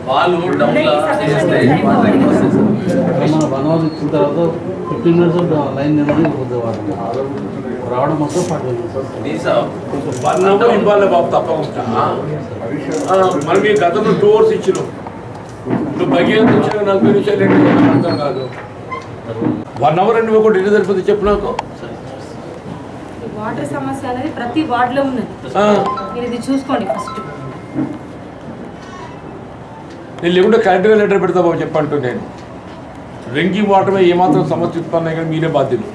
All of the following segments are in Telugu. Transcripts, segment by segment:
వాళ్ళు డౌన్లో చేస్తే మన వనవాళ్ళు ఇచ్చిన తర్వాత 15 minutes లైన్ నిలబడి రావడం మొత్తం 1 hour ఇవ్వాలి బాబు తప్పకుండా. మరి మీ గతంలో 2 hours ఇచ్చినాం. నువ్వు భగీరథ వచ్చిన 40 నిమిషాలు అర్థం కాదు. 1 hour అని ఒకటి ఎన్ని సరిపోతుంది చెప్పు నాకు. వాటర్ సమస్య అనేది ప్రతి వార్డులో ఉన్నది. మీరు ఇది చూసుకోండి ఫస్ట్. నేను లేకుంటే కరెక్ట్గా లెటర్ పెడతా బాబు చెప్పంటూ నేను డ్రింకింగ్ వాటర్ మీద ఏమాత్రం సమస్య ఉత్పన్నాయి కానీ మీరే బాధ్యులు.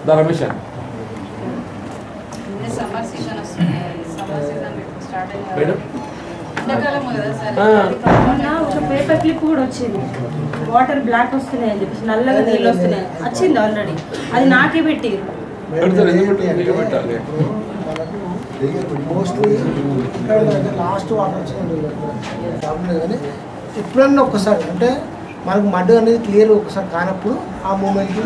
దా రమేష్ ఒక పేపర్ క్లిప్ కూడా వచ్చింది. వాటర్ బ్లాక్ వస్తున్నాయి అని చెప్పేసి నల్లగా నీళ్ళు వస్తున్నాయి వచ్చింది ఆల్రెడీ. అది నాకే పెట్టి మోస్ట్లీ లాస్ట్ వాటర్ వచ్చింది కానీ ఎప్పుడన్నా ఒక్కసారి అంటే మనకు మడ్డు అనేది క్లియర్ ఒకసారి కానప్పుడు ఆ మూమెంట్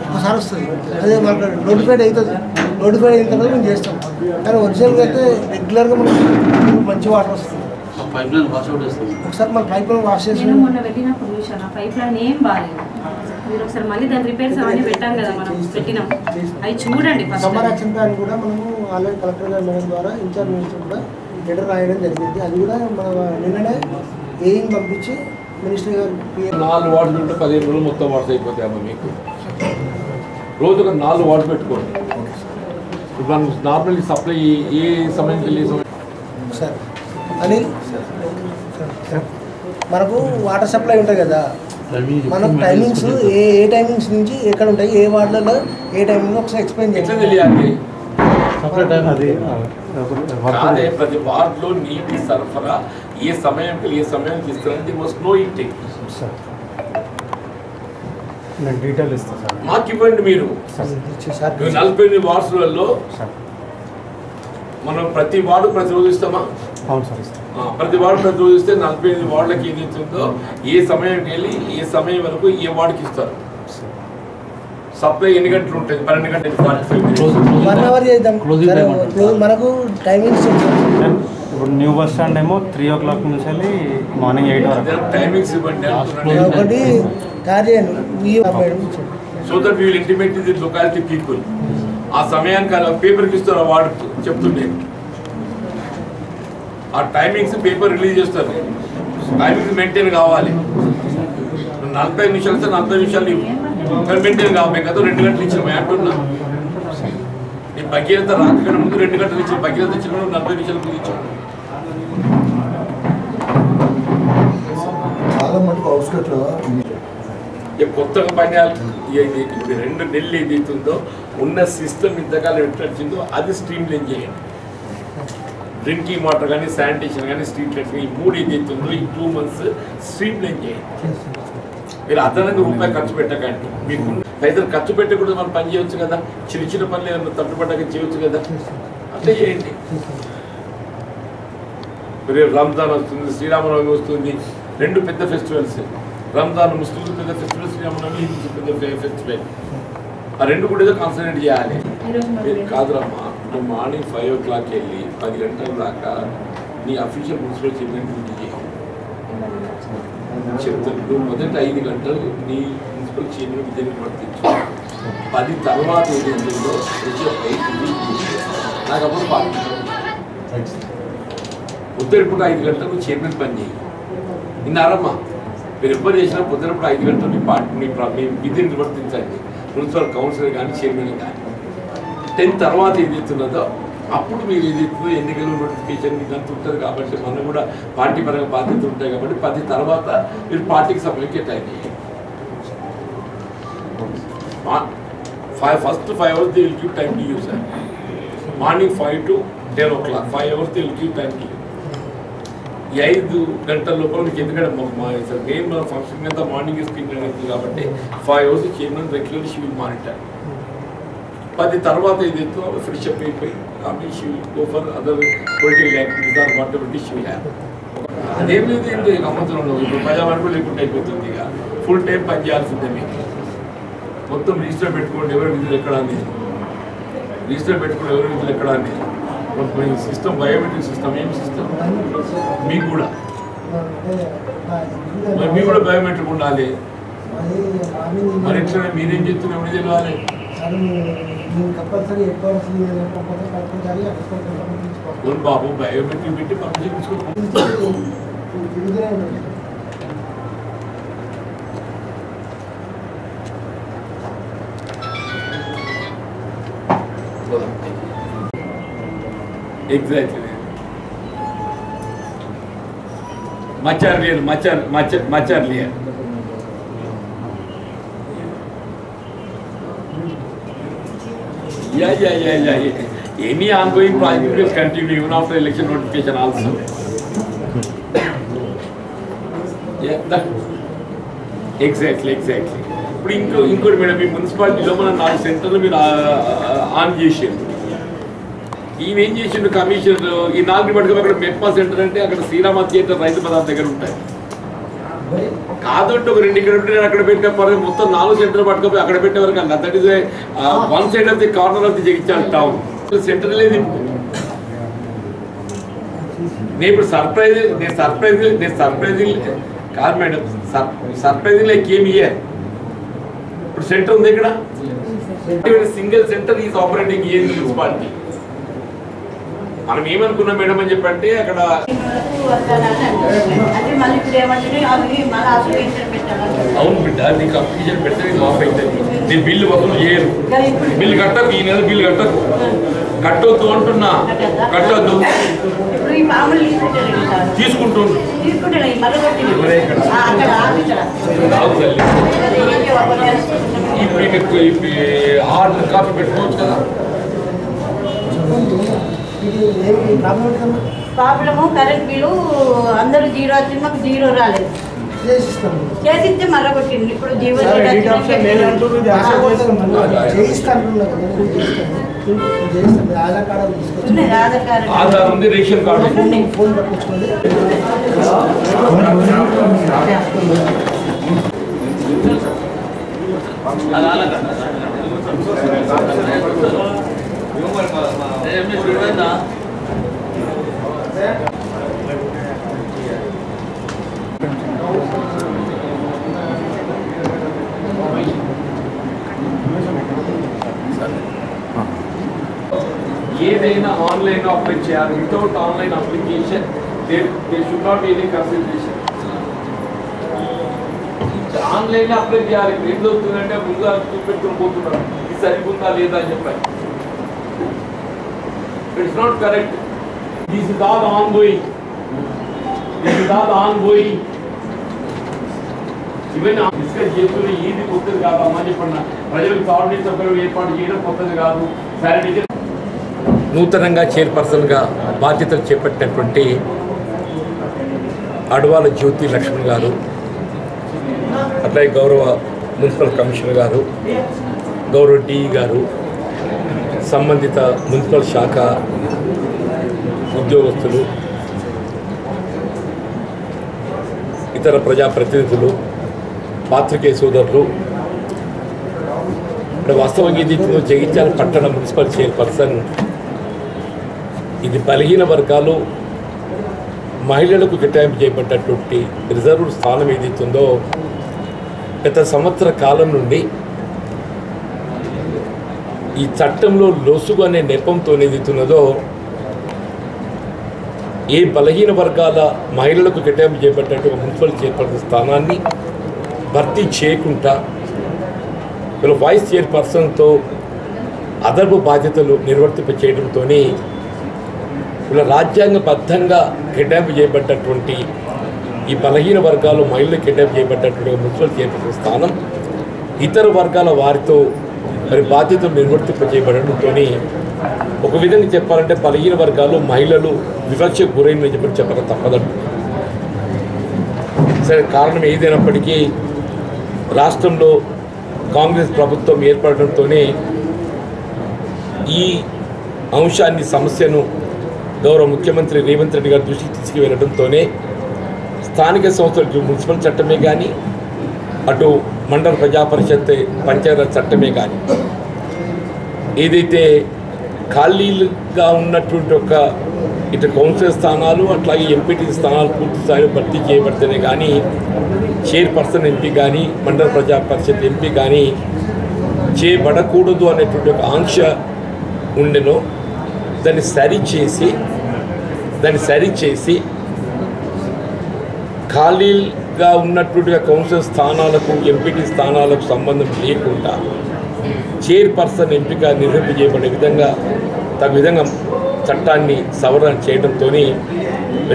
ఒక్కసారి వస్తుంది. అదే మనకు నోటిఫైడ్ అవుతుంది. నోటిఫైడ్ అయిన తర్వాత మేము చేస్తాం. కానీ ఒరిజినల్గా అయితే రెగ్యులర్గా మనకు మంచి వాటర్ వస్తుంది. ఒకసారి మన పైప్ లైన్ వాష్ చేసి మొన్న పెట్టినప్పుడు చూసాను ఆ పైప్ లైన్ ఏం బాగాలేదు. మీరు ఒకసారి మళ్ళీ దాని రిపేర్స్ అవన్నీ పెట్టాం కదా మనం పెట్టినాం. అవి చూడండి. సమ్మర్ యాక్షన్ ప్లాన్ కూడా మనము ఆల్రెడీ కలెక్టర్ గారి మేడం ద్వారా ఇన్ఛార్జ్ మినిస్టర్ కూడా లెటర్ రాయడం జరిగింది. అది కూడా మన నిన్ననే ఏఈని పంపించి మినిస్టర్ గారు 4 వార్డులు ఉంటే 15 రోజులు మొత్తం వాటర్ అయిపోతాయి అమ్మ మీకు. రోజుగా 4 వార్డులు పెట్టుకోండి. ఇప్పుడు మనం నార్మల్లీ సప్లై ఏ సమయానికి వెళ్ళే సార్ అనిల్ మనకు వాటర్ సప్లై ఉంటుంది కదా, మనకు టైమింగ్స్ ఏ టైమింగ్స్ నుంచి ఎక్కడ ఉంటాయి, ఏ వార్డులలో ఏ టైమింగ్ ఒకసారి ఎక్స్ప్లెయిన్ చేయండి. తెలియాలి. ప్రతి వార్డులో నీటి సరఫరా ఏ సమయానికి ఇస్తారని మస్ట్ నో ఇట్. డీటెయిల్ ఇస్తాను సార్. మాకు ఇవ్వండి మీరు. 48 వార్డులలో మనం ప్రతి వార్డు ప్రతిరోజు ఇస్తామా? అవును సార్ ఇస్తాం. ప్రతి వార్డు ప్రతిరోజు ఇస్తే 48 వార్డులకి ఏది ఇస్తుందో ఏ సమయానికి వెళ్ళి ఏ సమయం వరకు ఏ వార్డుకి ఇస్తారు. సప్లై ఎన్ని గంటలు ఉంటుంది? 12 గంటలు 1 hour చేద్దాం. మనకు టైమింగ్స్ ఇప్పుడు న్యూ బస్ స్టాండ్ ఏమో 3 o'clock నుంచి వెళ్ళి మార్నింగ్ 8 వరకు టైమింగ్స్ ఇవ్వండి. ఒకటి కార్యం so that we will intimate the locality people. ఆ సమయానికి పేపర్కి ఇస్తారు. ఆ వార్డు చెప్తుండే ఆ టైమింగ్స్ పేపర్ రిలీజ్ చేస్తారు. టైమింగ్స్ మెయింటైన్ కావాలి. 40 నిమిషాలు ఇస్తే 40 నిమిషాలు మెయింటైన్ కావాలి కదా. 2 గంటలు ఇచ్చిన అంటున్నా. నీ భగీరథ రాకకన్నా ముందు 2 గంటలు ఇచ్చిన భగీరథ ఇచ్చిన 40 నిమిషాలు ముందు ఇచ్చాను. చాలా మటుకు అవుట్స్కట్లో కొత్తగా పని ఇప్పుడు 2 నెలలు ఏదైతుందో ఉన్న సిస్టమ్ ఇంతకాలం ఎట్లొచ్చిందో అది స్ట్రీమ్ లైన్ చేయండి. డ్రింకింగ్ వాటర్ కానీ శానిటేషన్ కానీ స్ట్రీట్ లైట్స్ ఈ 3 ఏదైతుందో ఈ 2 months స్ట్రీమ్ లైన్ చేయండి. మీరు అదనంగా రూపాయి ఖర్చు పెట్టకండి. మీకు పైసలు ఖర్చు పెట్టకూడదు. మనం పని చేయవచ్చు కదా. చిన్న పనులు ఏదైనా తట్టుపడ్డాక చేయవచ్చు కదా. అట్లా చేయండి. రేపు రంజాన్ వస్తుంది, శ్రీరామనవమి వస్తుంది. 2 పెద్ద ఫెస్టివల్స్. రంజాన్ ముస్లింలు పెద్ద ఫెస్టివల్, శ్రీరామనవమి హిందూస్ పెద్ద ఫెస్టివల్. ఆ 2 కూడా ఏదో కాన్సన్ట్రేట్ చేయాలి. కాదురమ్మా, నువ్వు మార్నింగ్ 5 o'clock వెళ్ళి 10 గంటల దాకా నీ అఫీషియల్ మున్సిపల్ చైర్మన్ డ్యూటీ చేయాలి. చెప్తాను మొదటి 5 గంటలు నీ మున్సిపల్ చైర్మన్ విద్యను వర్తించు. 10 తర్వాత ఏదైతుందో నాకు అప్పుడు పొద్దునప్పుడు 5 గంటలకు చైర్మన్ పని చేయి. విన్నారమ్మా? మీరు ఎవ్వరు చేసినా పొద్దునప్పుడు 5 గంటలు మీ విధిని నిర్వర్తించండి. మున్సిపల్ కౌన్సిలర్ కానీ చైర్మన్ కానీ. 10 తర్వాత ఏదైతున్నదో అప్పుడు మీరు ఏదైతుందో ఎన్నికలు నోటిఫికేషన్ ఇదంతా ఉంటుంది కాబట్టి మనం కూడా పార్టీ పరంగా బాధ్యతలు ఉంటాయి కాబట్టి 10 తర్వాత మీరు పార్టీకి సమయం కేటాయించండి. First 5 hours they will give time to you, sir. Morning 5 to 10 o'clock 5 hours they will give time to you. ఈ 5 గంటల లోపల మీకు ఎందుకంటే మెయిన్ మన ఫంక్షన్ అంతా మార్నింగ్ స్క్రీన్ అవుతుంది కాబట్టి 5 hours chairman regularly she will monitor. 10 తర్వాత ఏదైతే ఫ్రెష్ అప్ అయిపోయి she will go for other political activities or whatever she will have. అదేం లేదు, ఏంటి గమ్మత్తులో ఇప్పుడు ప్రజావాణి లేకుండా అయిపోతుంది. ఇక ఫుల్ టైం పని చేయాల్సిందే. మీకు మొత్తం రిజిస్టర్ పెట్టుకోండి ఎవరి విధులు ఎక్కడ అని. రిజిస్టర్ పెట్టుకోండి ఎవరి విధులు ఎక్కడ అని. ఇప్పుడు ఈ సిస్టమ్ బయోమెట్రిక్ సిస్టమ్ ఏం సిస్టమ్ మీకు కూడా మరి మీకు కూడా బయోమెట్రిక్ ఉండాలి. మరి ఇట్లా మీరేం చెప్తున్నా ఎవరు తెలియాలి? బాబు బయోమెట్రిక్ పెట్టి పర్మిషన్ తీసుకో. Exactly. Much earlier. Yeah. Any ongoing project will continue even after election notification also. Yeah, that. Exactly. ఇప్పుడు ఇంకోటి మేడం, మీ మున్సిపాలిటీలో మనం 4 సెంటర్లు మీరు ఆన్ చేసారు. ఈయన ఏం చేసిండు కమిషనర్, ఈ 4 పట్టుకుని అక్కడ మెప్పా సెంటర్ అంటే అక్కడ శ్రీరామ థియేటర్ రైతు బజార్ దగ్గర ఉంటాయి. కాదంటే ఒక 2 ఇక్కడ పెట్టి అక్కడ పెట్టే మొత్తం 4 సెంటర్ పట్టుకపోయి అక్కడ పెట్టే వరకు అన్న that is one side of the corner of the Jagtial town centre లేదు. నేను ఇప్పుడు సర్ప్రైజ్ కాదు మేడం, సర్ప్రైజ్ లైక్ ఏమి ఇయర్ ఇప్పుడు సెంటర్ ఉంది ఇక్కడ, single centre is operating A municipality. మనం ఏమనుకున్నాం మేడం అని చెప్పంటే అక్కడ అవును బిడ్డ నీకు అప్లికేషన్ పెడితే నీకు మాఫ్ అవుతుంది. నీ బిల్లు వసూలు చేయరు, బిల్లు కట్టకు, ఈ నెల బిల్లు కట్టొద్దు అంటున్నా, కట్టొద్దు తీసుకుంటుండ్రు. ఇప్పుడు హార్డ్ కాపీ పెట్టుకోవచ్చు కదా. ప్రాబ్లము కరెంట్ బిల్లు అందరూ 0 వచ్చింది, మాకు 0 రాలేదు. చేసిస్తే మళ్ళీ కొట్టింది. ఇప్పుడు జీవో ఆధార్ ఉంది, రేషన్ కార్డు ఫోన్ పట్టుకోండి. ఏదైనా ఆన్లైన్ అప్లై చేయాలి. Without online application they should not any consultation. Online apply చేయాలి. ఏం జరుగుతుందంటే ముందుగా చూపెట్టుకుని పోతున్నారు, ఇది సరిపోతుందా లేదా అని చెప్పాలి. It's not correct. This is all ongoing. ఇవన్నీ డిస్కస్ చేస్తున్న ఏది కొత్తది కాదు అమ్మా చెప్పండి. ప్రజలకు సాలిడరీ సభ్యులు ఏర్పాటు చేయడం కొత్తది కాదు. శానిటైజర్ నూతనంగా చైర్పర్సన్గా బాధ్యతలు చేపట్టినటువంటి అడవాల జ్యోతి లక్ష్మణ్ గారు, అట్లాగే గౌరవ మున్సిపల్ కమిషనర్ గారు, గౌరవ డిఈ గారు, సంబంధిత మున్సిపల్ శాఖ ఉద్యోగస్తులు, ఇతర ప్రజాప్రతినిధులు, పాత్రికేయ సోదరులు, వాస్తవంగా ఇది జగిత్యాల పట్టణ మున్సిపల్ చైర్పర్సన్. ఇది బలహీన వర్గాలు మహిళలకు కేటాయింపు చేయబడ్డటువంటి రిజర్వ్డ్ స్థానం ఏదైతుందో గత సంవత్సర కాలం నుండి ఈ చట్టంలో లొసుగు అనే నెపంతో ఏదైతున్నదో ఏ బలహీన వర్గాల మహిళలకు కేటాయింపు చేయబడ్డటువంటి మున్సిపల్ చైర్పర్సన్ స్థానాన్ని భర్తీ చేయకుండా వీళ్ళ వైస్ చైర్పర్సన్తో అదనపు బాధ్యతలు నిర్వర్తింప చేయడంతో వీళ్ళ రాజ్యాంగబద్ధంగా కేటాయింపు చేయబడ్డటువంటి ఈ బలహీన వర్గాలు మహిళలకు కేటాయింపు చేయబడ్డటువంటి మున్సిపల్ చైర్పర్సన్ స్థానం ఇతర వర్గాల వారితో మరి బాధ్యతలు నిర్వర్తింప చేయబడడంతో ఒక విధంగా చెప్పాలంటే బలహీన వర్గాలు మహిళలు వివక్షకు గురైందని చెప్పడం తప్పదండి. సరే, కారణం ఏదైనప్పటికీ రాష్ట్రంలో కాంగ్రెస్ ప్రభుత్వం ఏర్పడడంతోనే ఈ అంశాన్ని సమస్యను గౌరవ ముఖ్యమంత్రి రేవంత్ రెడ్డి గారి దృష్టికి తీసుకువెళ్ళడంతోనే స్థానిక సంస్థల మున్సిపల్ చట్టమే కానీ అటు మండల ప్రజాపరిషత్ పంచాయతీరాజ్ చట్టమే కానీ ఏదైతే ఖాళీలుగా ఉన్నటువంటి ఒక ఇటు కౌన్సిలర్ స్థానాలు అట్లాగే ఎంపీటీ స్థానాలు పూర్తి స్థాయిలో భర్తీ చేయబడితేనే కానీ చైర్పర్సన్ ఎంపీ కానీ మండల ప్రజా పరిషత్ ఎంపీ కానీ చేయబడకూడదు అనేటువంటి ఒక ఆంక్ష ఉండెను. దాన్ని సరిచేసి ఖాళీగా ఉన్నటువంటి కౌన్సిలర్ స్థానాలకు ఎంపీటీ స్థానాలకు సంబంధం లేకుండా చైర్పర్సన్ ఎంపిక నిర్వహింపజేయబడే విధంగా తగు విధంగా చట్టాన్ని సవరణ చేయడంతో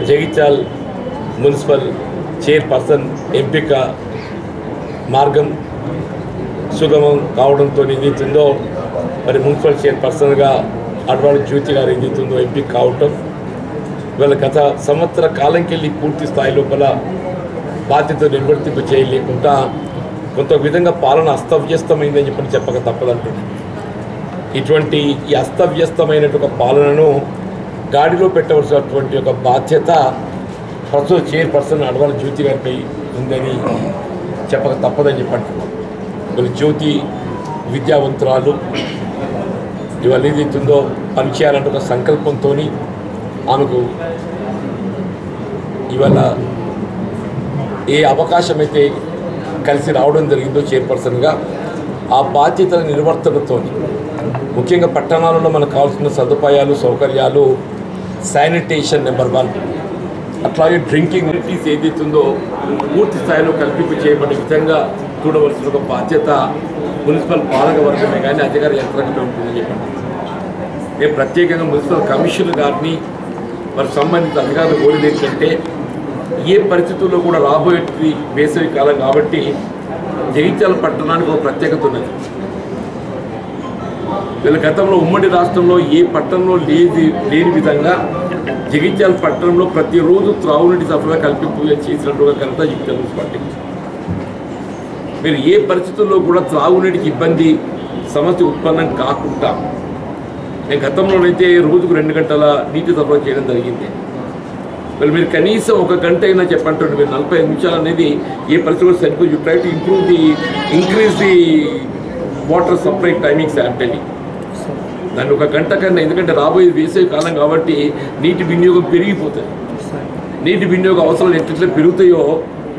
జగిత్యాల మున్సిపల్ చైర్పర్సన్ ఎంపిక మార్గం సుగమం కావడంతో ఏదైతుందో మరి మున్సిపల్ చైర్పర్సన్గా అడ్వాణి జ్యోతి గారు ఏదైతుందో ఎంపిక కావటం ఇవాళ గత సంవత్సర కాలంకెళ్ళి పూర్తి స్థాయి లోపల బాధ్యత నిర్వర్తింప చేయలేకుండా కొంత విధంగా పాలన అస్తవ్యస్తమైందని చెప్పక తప్పదంటుంది. ఇటువంటి ఈ అస్తవ్యస్తమైనటువంటి పాలనను గాడిలో పెట్టవలసినటువంటి ఒక బాధ్యత ప్రస్తుత చైర్పర్సన్ అడ్వాణి జ్యోతి గారిపై ఉందని చెప్పక తప్పదని చెప్పంటున్నాం. మరి జ్యోతి విద్యావంతురాలు ఇవాళ ఏదైతుందో పనిచేయాలంటే ఒక సంకల్పంతో ఆమెకు ఇవాళ ఏ అవకాశం అయితే కలిసి రావడం జరిగిందో చైర్పర్సన్గా ఆ బాధ్యతల నిర్వర్తనతో ముఖ్యంగా పట్టణాలలో మనకు కావాల్సిన సదుపాయాలు సౌకర్యాలు శానిటేషన్ నెంబర్ 1 అట్లాగే డ్రింకింగ్ ఫెసిలిటీస్ ఏదైతుందో పూర్తి స్థాయిలో కల్పింప చేయబడే విధంగా చూడవలసిన ఒక బాధ్యత మున్సిపల్ పాలక వర్గమే కానీ అధికార యంత్రాంగమే ఉంటుందని చెప్పండి. నేను ప్రత్యేకంగా మున్సిపల్ కమిషనర్ గారిని మరి సంబంధిత అధికారులు కోరేది ఏంటంటే ఏ పరిస్థితుల్లో కూడా రాబోయే వేసవి కాలం కాబట్టి జగిత్యాల పట్టణానికి ఒక ప్రత్యేకత ఉన్నది. వీళ్ళ గతంలో ఉమ్మడి రాష్ట్రంలో ఏ పట్టణంలో లేని విధంగా జగిత్యాల పట్టణంలో ప్రతిరోజు త్రాగునీటి సరఫరా కల్పింపు చేసినట్టుగా ఘనత జగిత్యాల మున్సిపాలిటీ. మీరు ఏ పరిస్థితుల్లో కూడా త్రాగునీటికి ఇబ్బంది సమస్య ఉత్పన్నం కాకుండా నేను గతంలోనైతే రోజుకు 2 గంటల నీటి సరఫరా చేయడం జరిగింది. మీరు కనీసం 1 గంట అయినా చెప్పండి, మీరు 45 నిమిషాలు అనేది ఏ పరిస్థితుల్లో సరిపోయి you try to increase the water supply timings actually దాన్ని 1 గంట కన్నా. ఎందుకంటే రాబోయే వేసవి కాలం కాబట్టి నీటి వినియోగం పెరిగిపోతుంది. నీటి వినియోగ అవసరాలు ఎట్లా పెరుగుతాయో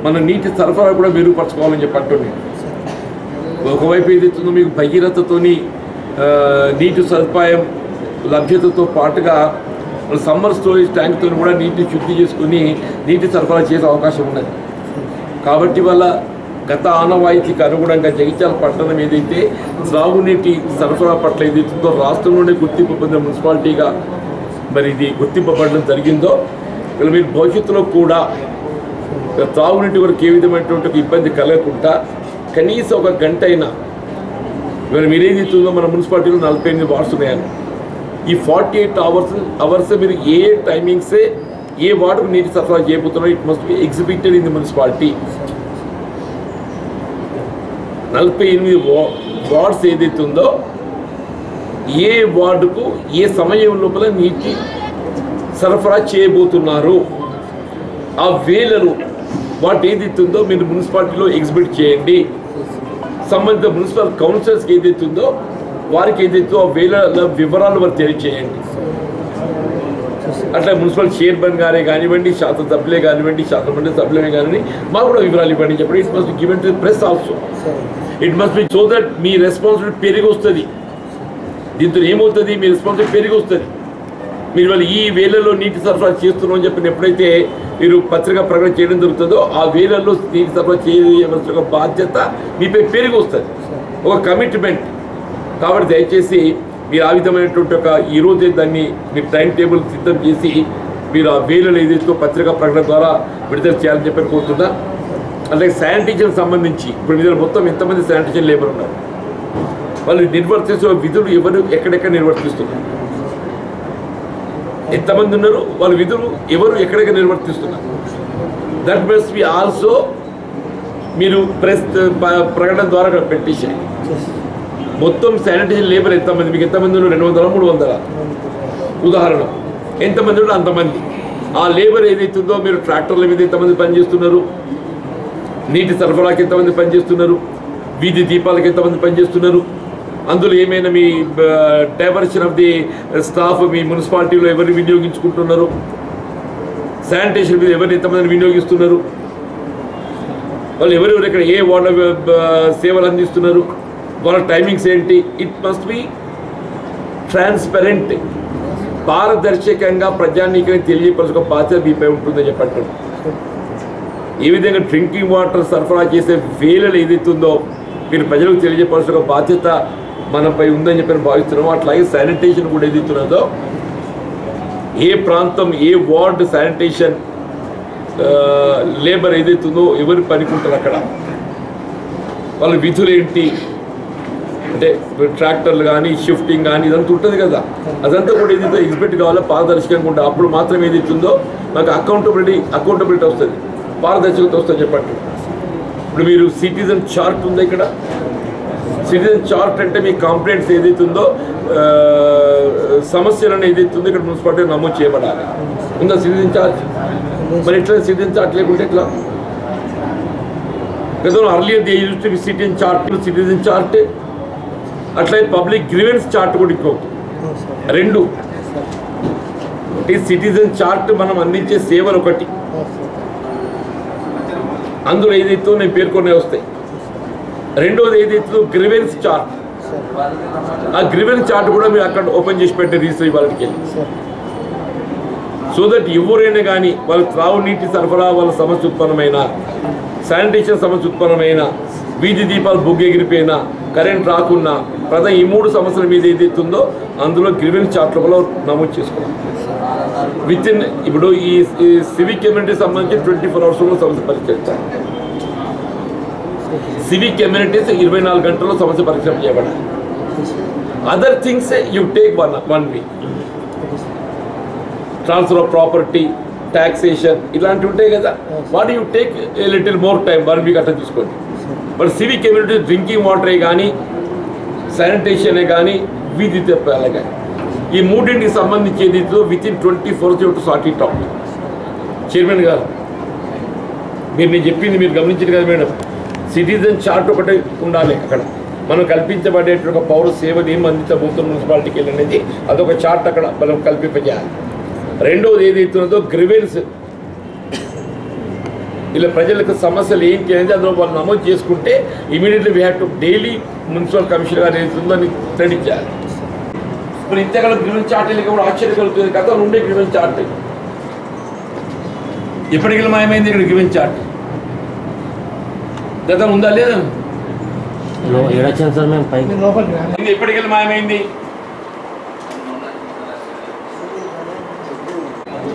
మన నీటి సరఫరా కూడా మెరుగుపరచుకోవాలని చెప్పండి. ఒకవైపు ఏదైతుందో మీకు భగీరథతోని నీటి సదుపాయం లభ్యతతో పాటుగా సమ్మర్ స్టోరేజ్ ట్యాంక్తో కూడా నీటిని శుద్ధి చేసుకుని నీటి సరఫరా చేసే అవకాశం ఉన్నది. కాబట్టి వల్ల గత ఆనవాయితీకి అనుగుణంగా జగిత్యాల పట్టణం ఏదైతే త్రాగునీటి సరఫరా పట్ల ఏదైతుందో రాష్ట్రంలోనే గుర్తింపు పొందిన మున్సిపాలిటీగా మరి ఇది గుర్తింపబడడం జరిగిందో మీరు భవిష్యత్తులో కూడా త్రాగునీటి వరకు ఏ విధమైనటువంటి ఇబ్బంది కలగకుండా కనీసం 1 గంట అయినా ఇవాళ మీరు ఏదైతుందో మన మున్సిపాలిటీలో 48 వార్డ్స్ ఉన్నాయని ఈ 48 అవర్స్ మీరు ఏ టైమింగ్సే ఏ వార్డుకు నీటి సరఫరా చేయబోతున్నారో it must be exhibited in the municipality. 48 wards ఏదైతే ఉందో ఏ వార్డుకు ఏ సమయం లోపల నీటి సరఫరా చేయబోతున్నారు ఆ వేళలు వాటి ఏదైతే ఉందో మీరు మున్సిపాలిటీలో ఎగ్జిబిట్ చేయండి. సంబంధిత మున్సిపల్ కౌన్సిలర్స్కి ఏదైతే ఉందో వారికి ఏదైతే ఆ వేళ వివరాలు వారు తెలియజేయండి. అట్లా మున్సిపల్ చైర్మన్ గారే కానివ్వండి, శాసనసభ్యులే కానివ్వండి, శాసనమండలి సభ్యులే కానివ్వండి, మాకు కూడా వివరాలు ఇవ్వండి చెప్పండి. It must be given to the press also. It must B so that me responsibility పెరిగి వస్తుంది. దీంతో ఏమవుతుంది, మీ రెస్పాన్సిబిలిటీ పెరిగి వస్తుంది. మీరు వాళ్ళు ఈ వేళల్లో నీటి సరఫరా చేస్తున్నాం అని చెప్పిన ఎప్పుడైతే మీరు పత్రికా ప్రకటన చేయడం జరుగుతుందో ఆ వేళల్లో నీటి సరఫరా చేయవలసిన బాధ్యత మీపై పెరిగి వస్తుంది, ఒక కమిట్మెంట్. కాబట్టి దయచేసి మీరు ఆ విధమైనటువంటి ఒక ఈరోజే దాన్ని మీరు టైం టేబుల్ సిద్ధం చేసి మీరు ఆ వేళలు ఏదైతే పత్రికా ప్రకటన ద్వారా విడుదల చేయాలని చెప్పి కోరుతున్నా. అలాగే శానిటేషన్ సంబంధించి ఇప్పుడు మీరు మొత్తం ఎంతమంది శానిటేషన్ లేబర్ ఉన్నారు, వాళ్ళు నిర్వర్తిస్తున్న విధులు ఎవరు ఎక్కడెక్కడ నిర్వర్తిస్తున్నారు, ఎంతమంది ఉన్నారు, వాళ్ళ విధులు ఎవరు ఎక్కడెక్కడ నిర్వర్తిస్తున్నారు. దట్ మస్ట్ బి ఆల్సో మీరు ప్రెస్ ప్రకటన ద్వారా పెట్టేసాయి. మొత్తం శానిటేషన్ లేబర్ ఎంతమంది, మీకు ఎంతమంది ఉన్నారు, 200 300 ఉదాహరణ ఎంతమంది ఉన్నారు అంతమంది. ఆ లేబర్ ఏదైతుందో మీరు ట్రాక్టర్ల మీద ఎంతమంది పనిచేస్తున్నారు, నీటి సరఫరాకి ఎంతమంది పనిచేస్తున్నారు, వీధి దీపాలకు ఎంతమంది పనిచేస్తున్నారు, అందులో ఏమైనా మీ డైవర్షన్ ఆఫ్ ది స్టాఫ్ మీ మున్సిపాలిటీలో ఎవరిని వినియోగించుకుంటున్నారు, శానిటేషన్ మీద ఎవరిని ఎంతమందిని వినియోగిస్తున్నారు, వాళ్ళు ఎవరెవరు ఇక్కడ ఏ వార్డు సేవలు అందిస్తున్నారు, వాళ్ళ టైమింగ్స్ ఏంటి. ఇట్ మస్ట్ బి ట్రాన్స్పరెంట్, పారదర్శకంగా ప్రజానీకాన్ని తెలియపరచుకో బాధ్యత మీపై ఉంటుందని చెప్పండి. ఏ విధంగా డ్రింకింగ్ వాటర్ సరఫరా చేసే వేళలు ఏదైతుందో మీరు ప్రజలకు తెలియపరచుకో బాధ్యత మనపై ఉందని చెప్పి భావిస్తున్నాము. అట్లాగే శానిటేషన్ కూడా ఏదైతున్నదో ఏ ప్రాంతం ఏ వార్డు శానిటేషన్ లేబర్ ఏదైతుందో ఎవరు పనికుంటారు అక్కడ వాళ్ళ విధులు ఏంటి అంటే ట్రాక్టర్లు కానీ షిఫ్టింగ్ కానీ ఇదంతా ఉంటుంది కదా, అదంతా కూడా ఏదైతే ఎగ్జిబిట్ కావాలో పారదర్శకంగా ఉంటుంది. అప్పుడు మాత్రం ఏదైతుందో నాకు అకౌంటబిలిటీ వస్తుంది, పారదర్శకత వస్తుంది చెప్పండి. ఇప్పుడు మీరు సిటిజన్ చార్ట్ ఉందా ఇక్కడ, సిటిజన్ చార్ట్ అంటే మీ కంప్లైంట్స్ ఏదైతుందో సమస్యలను ఏదైతుందో ఇక్కడ మున్సిపాలిటీ నమోదు చేయబడాలి. ఉందా సిటిజన్ చార్ట్? మరి ఎట్లా సిటిజన్ చార్ట్ లేకుంటే ఎట్లా? గతంలో earlier they used to be citizen chart అట్లయితే పబ్లిక్ గ్రీవెన్స్ చార్ట్ కూడా ఇంకో రెండు. సిటిజన్ చార్ట్ మనం అందించే సేవలు ఒకటి, అందులో ఏదైతే నేను పేర్కొనే వస్తాయి. రెండోది ఏదైతే గ్రీవెన్స్ చార్ట్, ఆ గ్రీవెన్స్ చార్ట్ కూడా మీరు అక్కడ ఓపెన్ చేసి పెట్టే రిజిస్టర్ వాళ్ళకి వెళ్ళి, సో దట్ ఎవరైనా కానీ వాళ్ళ త్రాగునీటి సరఫరా వాళ్ళ సమస్య ఉత్పన్నమైన, శానిటేషన్ సమస్య ఉత్పన్నమైన, వీధి దీపాలు బొగ్గెగిరిపోయినా, కరెంట్ రాకున్నా, ఈ 3 సమస్యల మీద ఏదైతుందో అందులో గ్రీవెన్స్ చార్ట్లో కూడా నమోదు చేసుకోవాలి. విత్ ఇన్ ఇప్పుడు ఈ సివిక్ కమ్యూనిటీ సంబంధించి 24 అవర్స్లో సమస్య పరిష్కరించాలి. సివిక్ కమ్యూనిటీస్ 24 గంటల్లో సమస్య పరిష్కారం చేయబడాలి. Other things you take one week. Transfer of property, taxation ఇలాంటివి ఉంటాయి కదా, what you take a little more time, 1 week అట్లా తీసుకోండి. బట్ సివిక్ కమ్యూనిటీ డ్రింకింగ్ వాటరే కానీ, శానిటేషనే కానీ, వీధి తెప్పాలే కానీ, ఈ మూడింటికి సంబంధించి ఏదైతే with in 24 hours sort it out. Chairman గారు మీరు నేను చెప్పింది మీరు గమనించారు కదా మేడం, సిటిజన్ చార్ట్ ఒకటే ఉండాలి. అక్కడ మనం కల్పించబడేటువంటి ఒక పౌర సేవని ఏం అందించబోతున్న మున్సిపాలిటీకి వెళ్ళనేది అదొక చార్ట్ అక్కడ మనం కల్పింపజేయాలి. రెండవది ఏదైతున్నదో గ్రివెన్స్, ఇలా ప్రజలకు సమస్యలు ఏంటి అనేది అందులో వాళ్ళు నమోదు చేసుకుంటే immediately we have to daily municipal commissioner గారు ఏదైతుందో అని క్రెడిట్ చేయాలి. ఇప్పుడు ఇంతకాలం గ్రివెన్స్ చార్ట్ కూడా ఆశ్చర్యం కలుగుతుంది కదా, ఉండే గ్రివెన్స్ చార్ట్ ఎప్పటికీ మాయమైంది. ఇక్కడ గ్రివెన్స్ చార్ట్ గతం ఉందా లేదా? ఎప్పటికీ మాయమైంది.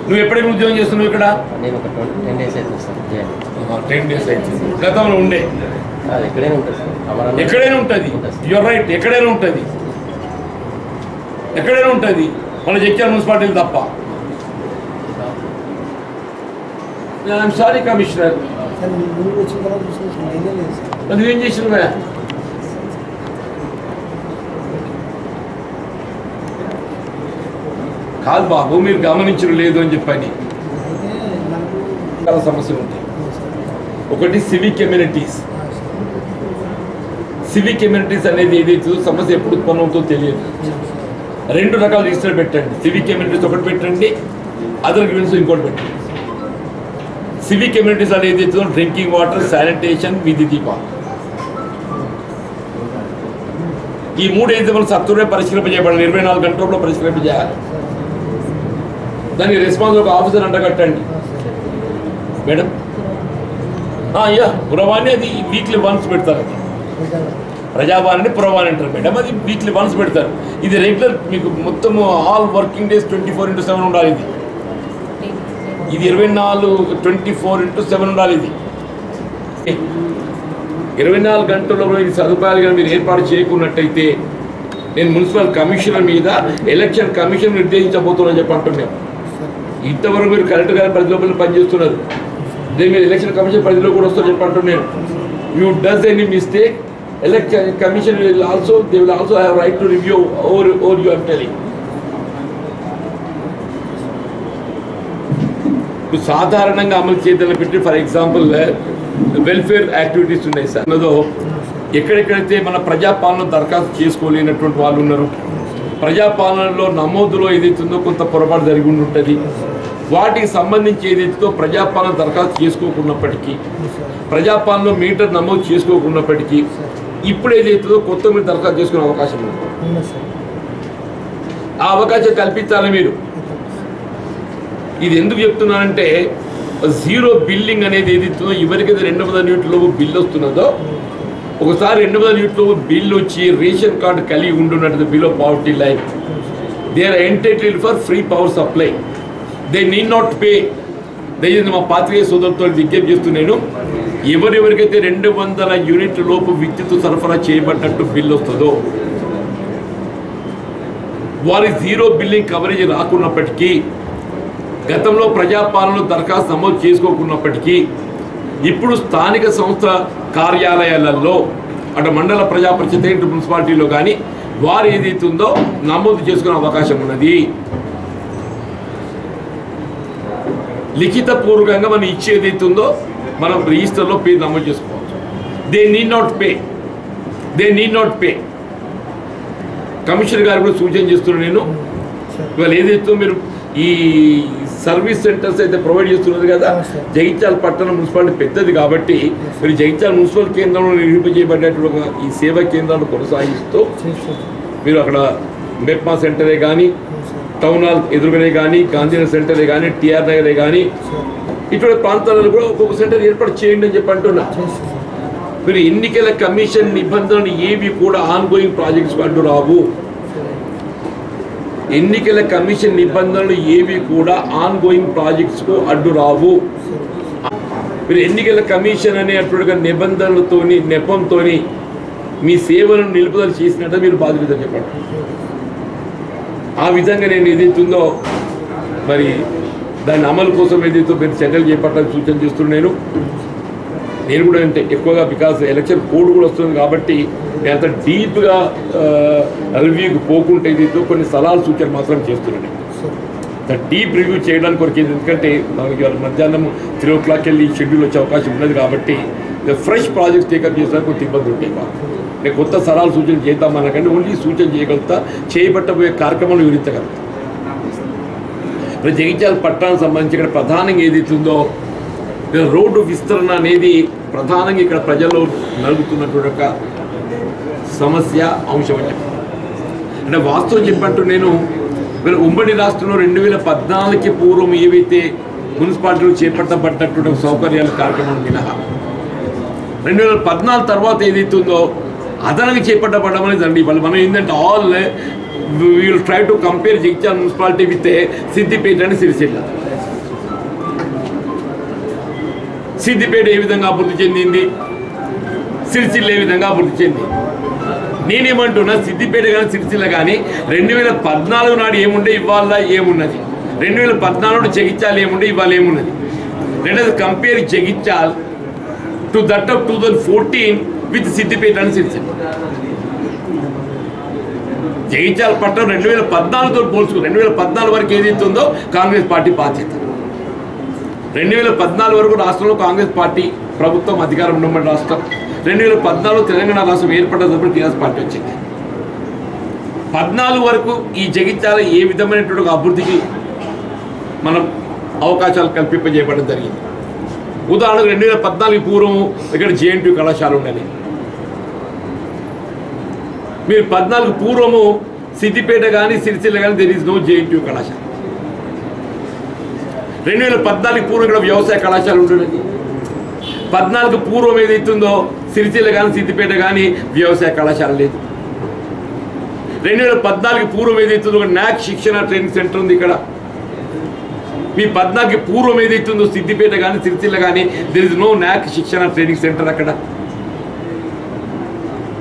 నువ్వు ఎప్పటికీ ఉద్యోగం చేస్తున్నావు ఇక్కడ? 10 days అయితే గతంలో ఉండే ఎక్కడైనా ఉంటుంది. యువర్ రైట్, ఎక్కడైనా ఉంటుంది, ఎక్కడైనా ఉంటుంది. మన జగిత్యాల మున్సిపాలిటీలు తప్ప. ఐఎమ్ సారీ కమిషనర్, నువ్వేం చేసినవా? కాదు బాబు, మీరు గమనించడం లేదు అని చెప్పని చాలా సమస్యలు ఉంటాయి. ఒకటి సివిక్ కమ్యూనిటీస్. సివిక్ కమ్యూనిటీస్ అనేది ఏదైతే సమస్య ఎప్పుడు ఉత్పన్నం అవుతుందో తెలియదు. 2 రకాల రిజిస్టర్ పెట్టండి. సివిక్ కమ్యూనిటీస్ ఒకటి పెట్టండి, అదర్ గ్రీవెన్స్ ఇంకోటి పెట్టండి. సివిక్ కమ్యూనిటీస్ అనేది ఏదైతే డ్రింకింగ్ వాటర్, శానిటేషన్, వీధి దీపాలు, ఈ 3 అయితే మనం సత్వరమే పరిష్కరింపజేయబడాలి. 24 గంటల్లో పరిష్కరింపజేయాలి. దానికి రెస్పాన్స్ ఒక ఆఫీసర్ అంటగట్టండి మేడం. అయ్యా పురవాణి అది వీక్లీ వన్స్ పెడతారు. అది ప్రజావాణిని పురవాణి అంటారు మేడం, అది వీక్లీ వన్స్ పెడతారు. ఇది రెగ్యులర్ మీకు మొత్తం ఆల్ వర్కింగ్ డేస్ 24/7 ఉండాలి. ఇది 24/7 ఉండాలి. ఇది 24 గంటల్లో ఇది సదుపాయాలు కానీ మీరు ఏర్పాటు చేయకున్నట్టయితే నేను మున్సిపల్ కమిషనర్ మీద ఎలక్షన్ కమిషన్ నిర్దేశించబోతున్నా చెప్పి అంటున్నాను. ఇంతవరకు మీరు కలెక్టర్ గారి పరిధిలో పనిచేస్తున్నారు, దీని మీద ఎలక్షన్ కమిషన్ పరిధిలో కూడా వస్తారు చెప్పి అంటున్నాను. You does any mistake, election commission will also have right to review over you I'm telling. ఇప్పుడు సాధారణంగా అమలు చేయాలని పెట్టి ఫర్ ఎగ్జాంపుల్ వెల్ఫేర్ యాక్టివిటీస్ ఉన్నాయి సార్, ఎక్కడెక్కడైతే మన ప్రజాపాలన దరఖాస్తు చేసుకోలేనటువంటి వాళ్ళు ఉన్నారు, ప్రజాపాలనలో నమోదులో ఏదైతుందో కొంత పొరపాటు జరిగి ఉంటుంది, వాటికి సంబంధించి ఏదైతుందో ప్రజాపాలన దరఖాస్తు చేసుకోకున్నప్పటికీ, ప్రజాపాలనలో మీటర్ నమోదు చేసుకోకున్నప్పటికీ ఇప్పుడు ఏదైతుందో కొత్త మీరు దరఖాస్తు చేసుకునే అవకాశం ఉంది. ఆ అవకాశం కల్పించాలి మీరు. ఇది ఎందుకు చెప్తున్నానంటే జీరో బిల్లింగ్ అనేది ఏదైతుందో ఎవరికైతే 200 యూనిట్ల లోపు బిల్లు వస్తున్నదో, ఒకసారి 200 యూనిట్ల లోపు బిల్లు వచ్చి రేషన్ కార్డు కలిగి ఉంటున్నట్టు below poverty line, they are entitled for free power supply, they need not pay. దయచేసి మా పాత్రికేయ సోదరులతో విజ్ఞప్తి చేస్తున్నాను, ఎవరెవరికైతే 200 యూనిట్ల లోపు విద్యుత్ సరఫరా చేయబడ్డట్టు బిల్లు వస్తుందో వారి జీరో బిల్లింగ్ కవరేజ్ రాకున్నప్పటికీ, గతంలో ప్రజాపాలనలో దరఖాస్తు నమోదు చేసుకోకున్నప్పటికీ ఇప్పుడు స్థానిక సంస్థ కార్యాలయాలలో అటు మండల ప్రజా పరిషత్ ఇటు మున్సిపాలిటీలో కానీ వారు ఏదైతుందో నమోదు చేసుకునే అవకాశం ఉన్నది. లిఖితపూర్వకంగా మనం ఇచ్చేదైతుందో మనం రిజిస్టర్లో పేరు నమోదు చేసుకోవచ్చు. They need not pay. Commissioner గారు కూడా సూచన చేస్తున్నాను నేను, ఇవాళ ఏదైతే మీరు ఈ సర్వీస్ సెంటర్స్ అయితే ప్రొవైడ్ చేస్తున్నారు కదా, జగిత్యాల పట్టణం మున్సిపాలిటీ పెద్దది కాబట్టి మీరు జగిత్యాల మున్సిపల్ కేంద్రంలో నిర్మింపజేయబడినటువంటి ఈ సేవా కేంద్రాలు కొనసాగిస్తూ మీరు అక్కడ మెప్మా సెంటరే కానీ, టౌన్ హాల్ ఎదురుగానే కానీ, గాంధీనగర్ సెంటరే కానీ, టిఆర్ నగరే కానీ ఇటువంటి ప్రాంతాలలో కూడా ఒక్కొక్క సెంటర్ ఏర్పాటు చేయండి అని చెప్పి అంటున్నా. మీరు ఎన్నికల కమిషన్ నిబంధనలు ఏవి కూడా ఆన్గోయింగ్ ప్రాజెక్ట్స్కు అడ్డు రావు. ఎన్నికల కమిషన్ నిబంధనలు ఏవి కూడా ఆన్గోయింగ్ ప్రాజెక్ట్స్కు అడ్డు రావు. మీరు ఎన్నికల కమిషన్ అనేటువంటి నిబంధనలతోని నెపంతోని మీ సేవలను నిలుపుదల చేసినట్టు మీరు బాధ్యత చెప్పండి. ఆ విధంగా నేను ఏదైతుందో మరి దాని అమలు కోసం ఏదైతే మీరు చర్యలు చేపట్టాలని సూచన చేస్తున్నాను. నేను కూడా అంటే ఎక్కువగా బికాస్ ఎలక్షన్ కోడ్ కూడా వస్తుంది కాబట్టి నేను అంత డీప్గా రివ్యూకి పోకుంటే ఏదైతే కొన్ని సలహాలు సూచనలు మాత్రం చేస్తున్నాను. డీప్ రివ్యూ చేయడానికి కొరకు ఎందుకంటే మనకి మధ్యాహ్నం 3 o'clock వెళ్ళి షెడ్యూల్ వచ్చే అవకాశం ఉన్నది కాబట్టి ఫ్రెష్ ప్రాజెక్ట్స్ టేకప్ చేసినా కొంత ఇబ్బంది ఉంటాయి. నేను కొత్త సలహాలు సూచనలు చేద్దామన్నకంటే ఓన్లీ సూచన చేయగలుగుతా, చేయబట్టబోయే కార్యక్రమాలు వివరించగలుగుతా. ఇప్పుడు జగిత్యాల పట్టణానికి సంబంధించి ఇక్కడ ప్రధానంగా ఏదైతుందో రోడ్డు విస్తరణ అనేది ప్రధానంగా ఇక్కడ ప్రజల్లో నలుగుతున్నటువంటి ఒక సమస్య అంశం అని చెప్పి అంటే వాస్తవం చెప్పంటూ నేను మీరు ఉమ్మడి రాష్ట్రంలో 2014కి పూర్వం ఏవైతే మున్సిపాలిటీలు చేపట్టబడ్డటువంటి సౌకర్యాల కార్యక్రమం మినహా 2014 తర్వాత ఏదైతుందో అదనంగా చేపట్టబడ్డమనేది అండి. వాళ్ళు మనం ఏంటంటే all will try to compare Jagtial municipality with Siddipet అని సిరిసిల్ల. సిద్దిపేట ఏ విధంగా అభివృద్ధి చెందింది, సిరిసిల్ల ఏ విధంగా అభివృద్ధి చెందింది. నేనేమంటున్నా సిద్దిపేట కానీ సిరిసిల్ల కానీ 2014 నాడు ఏముండే ఇవాళ ఏమున్నది, 2014 జగిత్యాల ఏముండే ఇవాళ ఏమున్నది. రెండోది compare Jagtial to that of 2014 with Siddipet అని సిరిసిల్ల. జగిత్యాల పట్టణం 2014తో పోల్చుకుని 2014 వరకు ఏదైతే ఉందో కాంగ్రెస్ పార్టీ బాధ్యత. 2014 వరకు రాష్ట్రంలో కాంగ్రెస్ పార్టీ ప్రభుత్వం అధికారం ఉన్నటువంటి రాష్ట్రం. 2014 తెలంగాణ రాష్ట్రం ఏర్పడ్డప్పుడు టీఆర్ఎస్ పార్టీ వచ్చింది. 14 వరకు ఈ జగిత్యాల ఏ విధమైనటువంటి అభివృద్ధికి మనం అవకాశాలు కల్పింపజేయబడడం జరిగింది. ఉదాహరణకు 2014 పూర్వం ఇక్కడ జేఎన్టీ కళాశాల ఉండాలి. మీరు 14 పూర్వము సిద్దిపేట కానీ సిరిసిల్ల కానీ దెర్ ఈజ్ నో జేఎన్టీ కళాశాల. 2014 పూర్వం ఇక్కడ వ్యవసాయ కళాశాల ఉంటుంది. 14 పూర్వం ఏదైతుందో సిరిసిల్ల కానీ సిద్దిపేట కానీ వ్యవసాయ కళాశాల లేదు. 2014 పూర్వం ఏదైతుందో ఒక న్యాక్ శిక్షణ ట్రైనింగ్ సెంటర్ ఉంది ఇక్కడ. మీ 14 పూర్వం ఏదైతుందో సిద్దిపేట కానీ సిరిసిల్ల కానీ దెర్ ఇస్ నో న్యాక్ శిక్షణ ట్రైనింగ్ సెంటర్ అక్కడ.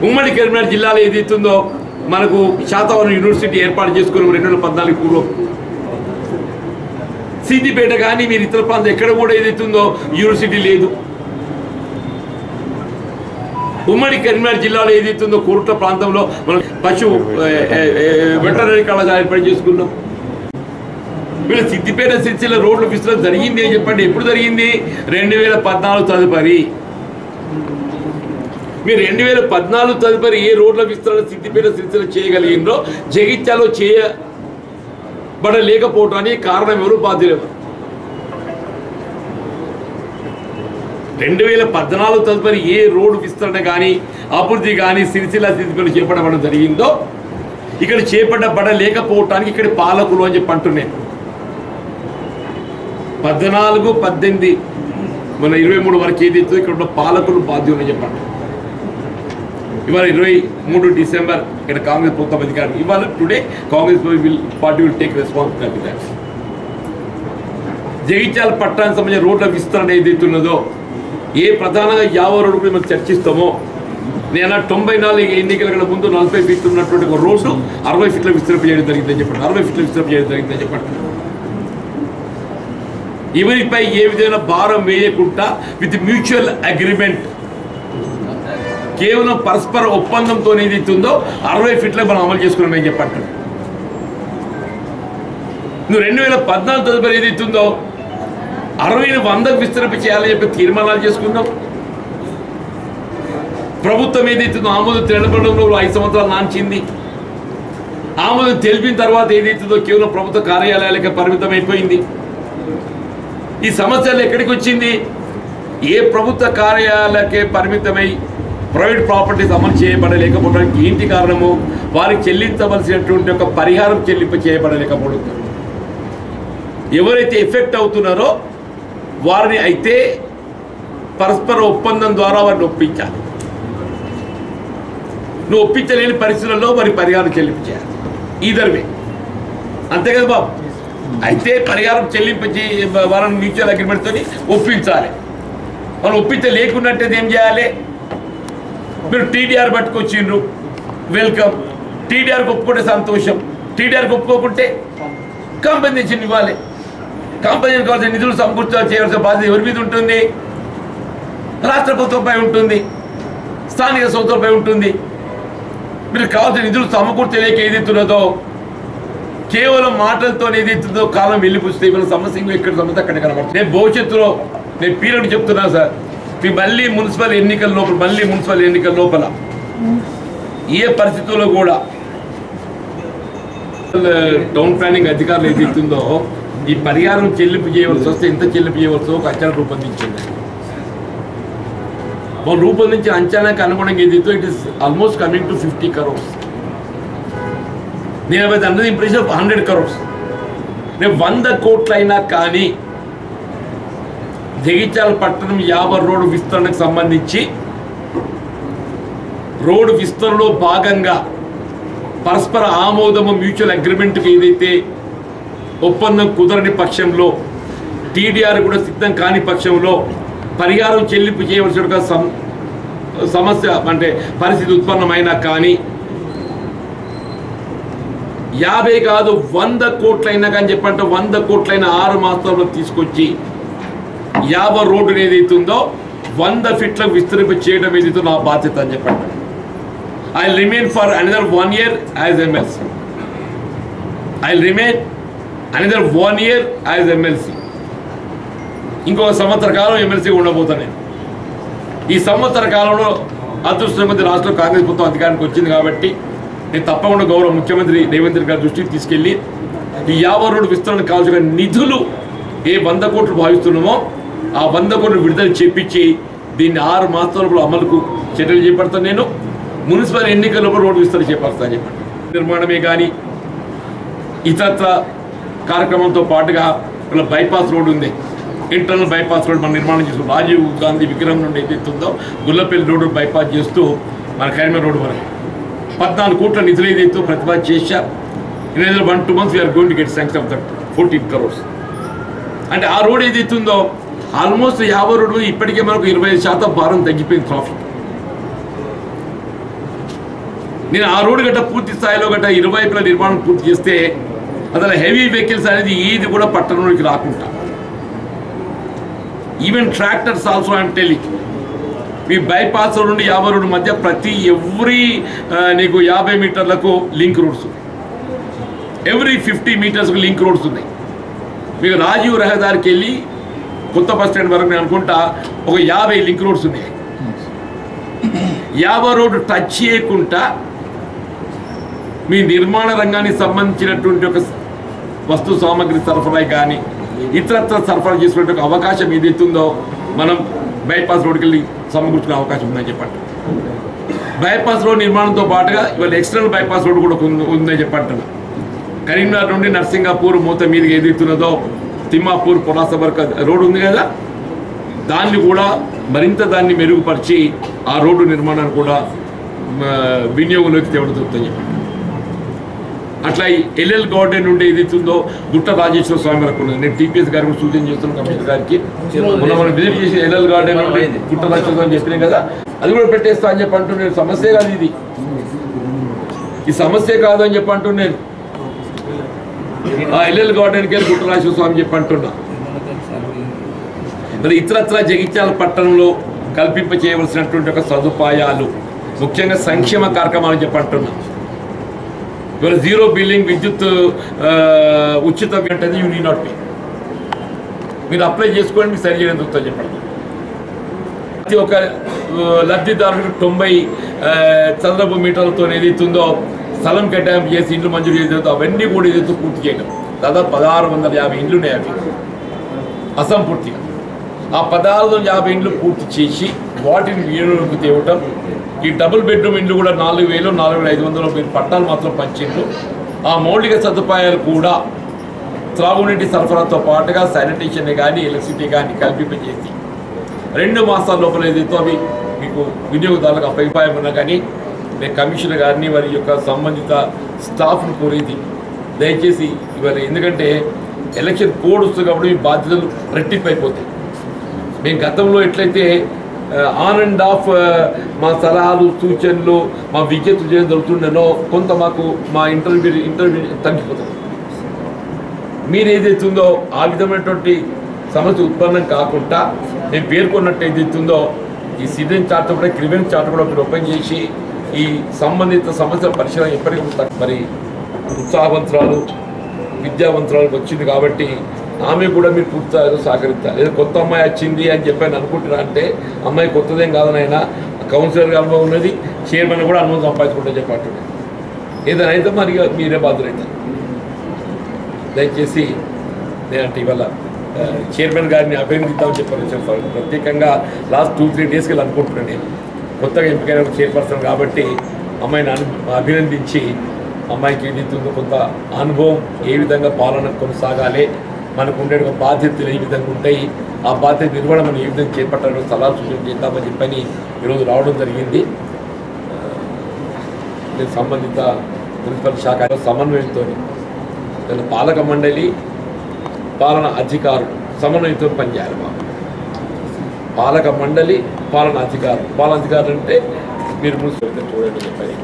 ఉమ్మడి కరీంనగర్ జిల్లాలో ఏదైతుందో మనకు శాతవరం యూనివర్సిటీ ఏర్పాటు చేసుకున్నాం 2014 పూర్వం. సిద్దిపేట కానీ మీరు ఇతర ప్రాంతం ఎక్కడ కూడా ఏదైతుందో యూనివర్సిటీ లేదు. ఉమ్మడి కరీంనగర్ జిల్లాలో ఏదైతుందో కోరుట్ల ప్రాంతంలో మనం పశు వెటర్నరీ కళాశాల ఏర్పాటు చేసుకున్నాం. వీళ్ళు సిద్దిపేట సిరిసిల్ల రోడ్ల విస్తరణ జరిగింది అని చెప్పండి. ఎప్పుడు జరిగింది? 2014 తదుపరి. మీరు 2014 తదుపరి ఏ రోడ్ల విస్తరణ సిద్దిపేట సిరిసిల్ల చేయగలిగిందో జగిత్యాలో చేయబడలేకపోవటానికి కారణం ఎవరు, బాధ్యులు ఎవరు? 2014 తదుపరి ఏ రోడ్డు విస్తరణ కానీ అభివృద్ధి కానీ సిరిసిల్ల సిద్దిపేట చేపట్టడం జరిగిందో ఇక్కడ చేపట్టబడలేకపోవటానికి ఇక్కడ పాలకులు అని చెప్పి అంటున్నాను. 14, 18 మన 23 వరకు ఏదైతే ఇక్కడ ఉన్న పాలకులు బాధ్యులు అని చెప్పండి. ఇవాళ 23 డిసెంబర్ ఇక్కడ కాంగ్రెస్ ప్రభుత్వం అధికారం. ఇవాళ today Congress party will take responsibility. Jagtial పట్టణానికి సంబంధించిన రోడ్ల విస్తరణ ఏదైతే ఉన్నదో ఏ ప్రధానంగా 50 రోడ్డు కూడా మనం చర్చిస్తామో, నేను 94 ఎన్నికల ముందు 40 ఫీట్లు ఉన్నటువంటి ఒక రోడ్డు 60 ఫీట్ల విస్తరణ చేయడం జరిగిందని చెప్పండి. 60 ఫీట్ల విస్తరణ చేయడం జరిగిందని చెప్పండి. ఎవరిపై ఏ విధమైన భారం వేయకుండా విత్ మ్యూచువల్ అగ్రిమెంట్ కేవలం పరస్పర ఒప్పందంతో ఏదైతుందో 60 ఫీట్లకు మనం అమలు చేసుకున్నామని చెప్పండి. నువ్వు 2014 తదుపరి ఏదైతుందో 60ని 100కు విస్తరింప చేయాలని చెప్పి తీర్మానాలు చేసుకున్నాం. ప్రభుత్వం ఏదైతుందో ఆమోదం తెలపడంలో 5 సంవత్సరాలు నాంచింది. ఆమోదం తెలిపిన తర్వాత ఏదైతుందో కేవలం ప్రభుత్వ కార్యాలయాలకే పరిమితం అయిపోయింది. ఈ సమస్యలు ఎక్కడికి వచ్చింది? ఏ ప్రభుత్వ కార్యాలయాలకే పరిమితమై ప్రైవేట్ ప్రాపర్టీస్ అమలు చేయబడలేకపోవడానికి ఏంటి కారణము? వారికి చెల్లించవలసినటువంటి ఒక పరిహారం చెల్లింప చేయబడలేకపోవడం. ఎవరైతే ఎఫెక్ట్ అవుతున్నారో వారిని అయితే పరస్పర ఒప్పందం ద్వారా వారిని ఒప్పించాలి. నువ్వు ఒప్పించలేని పరిస్థితుల్లో వారి పరిహారం చెల్లింపు చేయాలి. ఈదర్వే అంతే కదా బాబు. అయితే పరిహారం చెల్లింపి వారిని మ్యూచువల్ అగ్రిమెంట్తో ఒప్పించాలి. మనం ఒప్పించలేకున్నట్టు ఏం చేయాలి? మీరు టీడీఆర్ పట్టుకొచ్చిండ్రు, వెల్కమ్. టీడీఆర్కి ఒప్పుకుంటే సంతోషం. టీడీఆర్కి ఒప్పుకోకుంటే కాంపెన్సేషన్ ఇవ్వాలి. కాంపెన్సేషన్ కావాల్సిన నిధులు చేయాల్సిన బాధ్యత ఎవరి మీద ఉంటుంది? రాష్ట్ర ప్రభుత్వంపై ఉంటుంది, స్థానిక సంస్థలపై ఉంటుంది. మీరు కావాల్సిన నిధులు సమకూర్చలేక ఏదైతున్నదో కేవలం మాటలతో ఏదైతుందో కాలం వెళ్ళిపుస్తే ఇవాళ సమస్య ఎక్కడ సమస్య అక్కడ కనబడుతుంది. నేను భవిష్యత్తులో నేను పీరియడ్ చెప్తున్నాను సార్, మీ మళ్ళీ మున్సిపల్ ఎన్నికల లోపల ఏ పరిస్థితుల్లో కూడా టౌన్ ప్లానింగ్ అధికారులు ఏదైతుందో ఈ పరిహారం చెల్లింపు చేయవలసి వస్తే ఎంత చెల్లింపు చేయవలసో ఒక అంచనా రూపొందించింది. వాళ్ళు రూపొందించిన అంచనాకి అనుగుణంగా ఏదైతే it is almost coming to 50 crores. నేను అన్నది ఇంప్రెషన్ ఆఫ్ 100 crores. నేను 100 కోట్లు అయినా కానీ జగిత్యాల పట్టణం 50 రోడ్డు విస్తరణకు సంబంధించి రోడ్డు విస్తరణలో భాగంగా పరస్పర ఆమోదము మ్యూచువల్ అగ్రిమెంట్కి ఏదైతే ఒప్పందం కుదరని పక్షంలో, టీడీఆర్ కూడా సిద్ధం కాని పక్షంలో పరిహారం చెల్లింపు చేయవలసిన సమస్య అంటే పరిస్థితి ఉత్పన్నమైనా కానీ 50 కాదు 100 కోట్లైనా కానీ చెప్పంటే 100 కోట్లైనా 6 మాసాల్లో తీసుకొచ్చి 50 రోడ్డు ఏదైతుందో 100 ఫీట్లకు విస్తరింప చేయడం ఏదైతే నా బాధ్యత అని చెప్పండి. I remain for another 1 year as MLC. ఇంకొక సంవత్సర కాలం ఎమ్మెల్సీ ఉండబోతాను నేను. ఈ సంవత్సర కాలంలో అదృష్టం కొద్ది రాష్ట్రంలో కాంగ్రెస్ ప్రభుత్వం అధికారానికి వచ్చింది కాబట్టి నేను తప్పకుండా గౌరవ ముఖ్యమంత్రి రేవంత్ రెడ్డి గారి దృష్టికి తీసుకెళ్ళి ఈ 50 రోడ్డు విస్తరణకు కావాల్సిన నిధులు ఏ 100 కోట్లు భావిస్తున్నామో ఆ 100 కోట్లు విడుదల చేపించి దీన్ని 6 మాసాల అమలుకు చర్యలు చేపడతాను. నేను మున్సిపల్ ఎన్నికల్లో రోడ్డు విస్తరణ చేపడతాను చెప్పండి. నిర్మాణమే కానీ ఇతరత్ర కార్యక్రమంతో పాటుగా ఇలా బైపాస్ రోడ్డు ఉంది, ఇంటర్నల్ బైపాస్ రోడ్ మనం నిర్మాణం చేస్తున్నాం. రాజీవ్ గాంధీ విగ్రహం నుండి ఏదైతుందో గుల్లపల్లి రోడ్డు బైపాస్ చేస్తూ మన కరీంనగర్ రోడ్డు వరకు 14 కోట్ల నిధులు ఏదైతే ప్రతిపాదన చేశారు. In 1-2 months we are going to get sanction of that 14 crores. అంటే ఆ రోడ్ ఏదైతుందో ఆల్మోస్ట్ 50 రోడ్డు ఇప్పటికే మనకు 25% భారం తగ్గిపోయింది ట్రాఫిక్. నేను ఆ రోడ్డు గట్ట పూర్తి స్థాయిలో గట్ట 20 వైపుల నిర్మాణం పూర్తి చేస్తే అసలు హెవీ వెహికల్స్ అనేది ఏది కూడా పట్టణంలోకి రాకుండా, even tractors also I'm telling, me bypass road నుండి 50 రోడ్డు మధ్య ఎవ్రీ నీకు 50 మీటర్లకు లింక్ రోడ్స్ ఉన్నాయి, ఎవ్రీ 50 మీటర్స్కు లింక్ రోడ్స్ ఉన్నాయి. మీకు రాజీవ్ రహదారికి వెళ్ళి కొత్త బస్ స్టాండ్ వరకు నేను అనుకుంటా ఒక 50 లింక్ రోడ్స్ ఉన్నాయి. యావ రోడ్డు టచ్ చేయకుండా మీ నిర్మాణ రంగానికి సంబంధించినటువంటి ఒక వస్తు సామాగ్రి సరఫరా కానీ ఇతరత్ర సరఫరా చేసుకునే అవకాశం ఏదైతుందో మనం బైపాస్ రోడ్కి వెళ్ళి సమకూర్చుకునే అవకాశం ఉందని చెప్పండి. బైపాస్ రోడ్ నిర్మాణంతో పాటుగా ఇవాళ ఎక్స్టర్నల్ బైపాస్ రోడ్ కూడా ఉందని చెప్పంటున్నా. కరీంనగర్ నుండి నర్సింగాపూర్ మూత మీదకి ఏదైతున్నదో తిమ్మాపూర్ పొలాస వరకు రోడ్డు ఉంది కదా, దాన్ని కూడా మరింత దాన్ని మెరుగుపరిచి ఆ రోడ్డు నిర్మాణాన్ని కూడా వినియోగంలోకి తేవడం జరుగుతుందని చెప్పండి. అట్లా ఎల్ఎల్ గార్డెన్ నుండి ఏదైతుందో గుట్ట రాజేశ్వర స్వామి వరకు ఉన్నది. నేను టీపీఎస్ గారికి కూడా సూచన చేస్తున్నాను కమిషనర్ గారికి. మనం విజిట్ చేసి ఎల్ఎల్ గార్డెన్ నుండి గుట్ట రాజేశ్వర స్వామి చెప్పినాం కదా, అది కూడా పెట్టేస్తా అని చెప్పి అంటున్నాను. సమస్య కాదు ఇది, ఈ సమస్య కాదు అని చెప్పి అంటున్నాను. ఆ ఎల్ఎల్ గార్డెన్కి వెళ్ళి గుట్ట రాజేశ్వర స్వామి చెప్పి అంటున్నా. మరి ఇతరత్ర జగిత్యాల పట్టణంలో కల్పింప చేయవలసినటువంటి ఒక సదుపాయాలు, ముఖ్యంగా సంక్షేమ కార్యక్రమాలు చెప్పి అంటున్నా. ఇవాళ జీరో బిల్లింగ్ విద్యుత్ ఉచిత అంటే యూ నీ నాట్ పే, మీరు అప్లై చేసుకోండి, మీకు సరి చేయడం జరుగుతుంది చెప్పండి. ప్రతి ఒక్క లబ్ధిదారులకు 90 చదరపు మీటర్లతో ఏదైతుందో స్థలం కేటాయింపు చేసి ఇండ్లు మంజూరు చేసేదో అవన్నీ కూడా ఏదైతే పూర్తి చేయడం. దాదాపు 1650 ఇండ్లు ఉన్నాయి, అవి అసంపూర్తిగా. ఆ 1650 ఇండ్లు పూర్తి చేసి వాటిని వినియోగంలోకి తేవటం. ఈ డబుల్ బెడ్రూమ్ ఇండ్లు కూడా 4000, 4500 మీరు పట్టాలు మాత్రం పంచిండ్రు. ఆ మౌలిక సదుపాయాలు కూడా త్రాగునీటి సరఫరాతో పాటుగా శానిటేషన్ కానీ ఎలక్ట్రిసిటీ కానీ కల్పింపజేసి 2 మాసాల లోపల ఏదైతే అవి మీకు వినియోగదారులకు అభిప్రాయం ఉన్నా కానీ నేను కమిషనర్ గారిని వారి యొక్క సంబంధిత స్టాఫ్ను కోరేది దయచేసి ఇవాళ, ఎందుకంటే ఎలక్షన్ కోడ్ వస్తుంది కాబట్టి మీ బాధ్యతలు రెట్టింపు అయిపోతాయి. మేము గతంలో ఎట్లయితే ఆన్ అండ్ ఆఫ్ మా సలహాలు సూచనలు మా విజ్ఞప్తులు చేయడం జరుగుతుండేనో కొంత మాకు మా ఇంటర్వ్యూ తగ్గిపోతుంది. మీరు ఏదైతుందో ఆ విధమైనటువంటి సమస్య ఉత్పన్నం కాకుండా నేను పేర్కొన్నట్టు ఏదైతుందో ఈ సిటిజన్ చార్ట్ కూడా క్రిమినల్ చార్ట్ కూడా మీరు ఓపెన్ చేసి ఈ సంబంధిత సమస్యల పరిశీలన ఎప్పటికీ మరి ఉత్సాహవంతురాలు విద్యావంతురాలకు వచ్చింది కాబట్టి ఆమె కూడా మీరు పూర్తిగా సహకరించాలి. ఏదో కొత్త అమ్మాయి వచ్చింది అని చెప్పని అనుకుంటున్నా అంటే అమ్మాయి కొత్తదేం కాదనైనా కౌన్సిలర్గా అనుభవం ఉన్నది, చైర్మన్ కూడా అనుభవం సంపాదించుకుంటే చెప్పండి. ఏదైనా అయితే మరి మీరే బాధ్యులవుతారు. దయచేసి నేనంటే ఇవాళ చైర్మన్ గారిని అభినందిద్దామని చెప్పాను. ప్రత్యేకంగా లాస్ట్ 2-3 డేస్కి వెళ్ళి అనుకుంటున్నాను. నేను కొత్తగా ఎంపికైన చైర్పర్సన్ కాబట్టి అమ్మాయిని అభినందించి అమ్మాయికి ఏదైతుందో కొంత అనుభవం, ఏ విధంగా పాలన కొనసాగాలి, మనకు ఉండే బాధ్యతలు ఏ విధంగా ఉంటాయి, ఆ బాధ్యత నిర్వహణ మనం ఏ విధంగా చేపట్టాలో సలహా సూచన చేద్దామని చెప్పని ఈరోజు రావడం జరిగింది. నేను సంబంధిత మున్సిపల్ శాఖ సమన్వయంతో పాలక మండలి పాలన అధికారులు సమన్వయంతో పనిచేయాలి. పాలక మండలి పాలన అధికారులు అంటే మీరు మున్సిపల్ చూడండి చెప్పని.